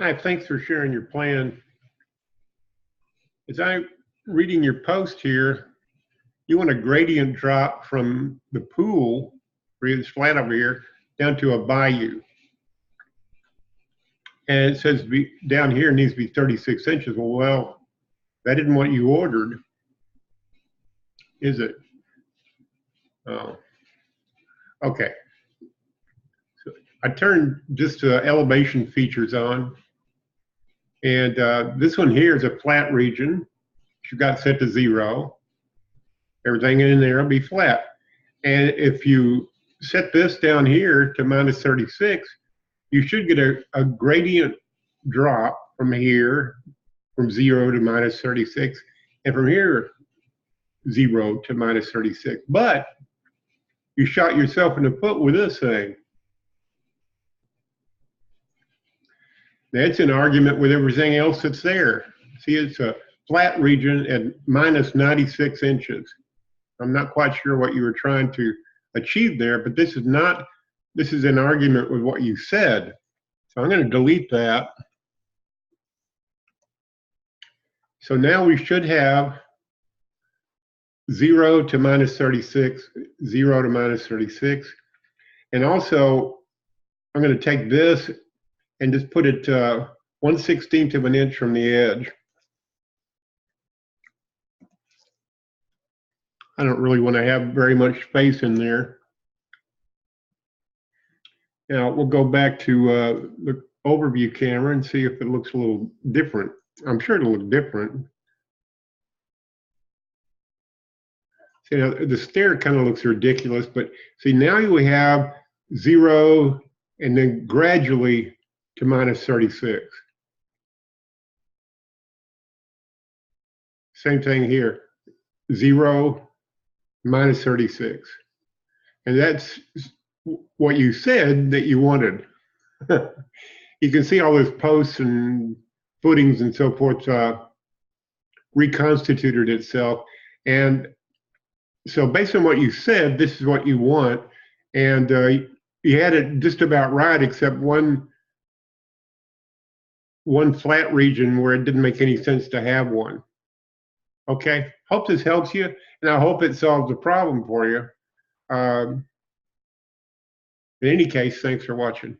Hi, thanks for sharing your plan. As I'm reading your post here, you want a gradient drop from the pool, where it's flat over here, down to a bayou. And it says down here needs to be 36 inches. Well, that isn't what you ordered, is it? Oh, okay. So I turned just elevation features on. And this one here is a flat region. You got set to 0. Everything in there will be flat. And if you set this down here to minus 36, you should get a gradient drop from here, from 0 to minus 36, and from here, 0 to minus 36. But you shot yourself in the foot with this thing. That's an argument with everything else that's there. See, it's a flat region at minus 96 inches. I'm not quite sure what you were trying to achieve there, but this is an argument with what you said. So I'm going to delete that. So now we should have 0 to minus 36, 0 to minus 36. And also, I'm going to take this and just put it 1/16 of an inch from the edge. I don't really want to have very much space in there. Now we'll go back to the overview camera and see if it looks a little different. I'm sure it'll look different. See, now the stair kind of looks ridiculous, but see, now we have 0 and then gradually to minus 36. Same thing here, 0, minus 36. And that's what you said that you wanted. You can see all those posts and footings and so forth reconstituted itself. And so based on what you said, this is what you want. And you had it just about right, except one flat region where it didn't make any sense to have one. Okay, hope this helps you, and I hope it solves the problem for you. In any case, thanks for watching.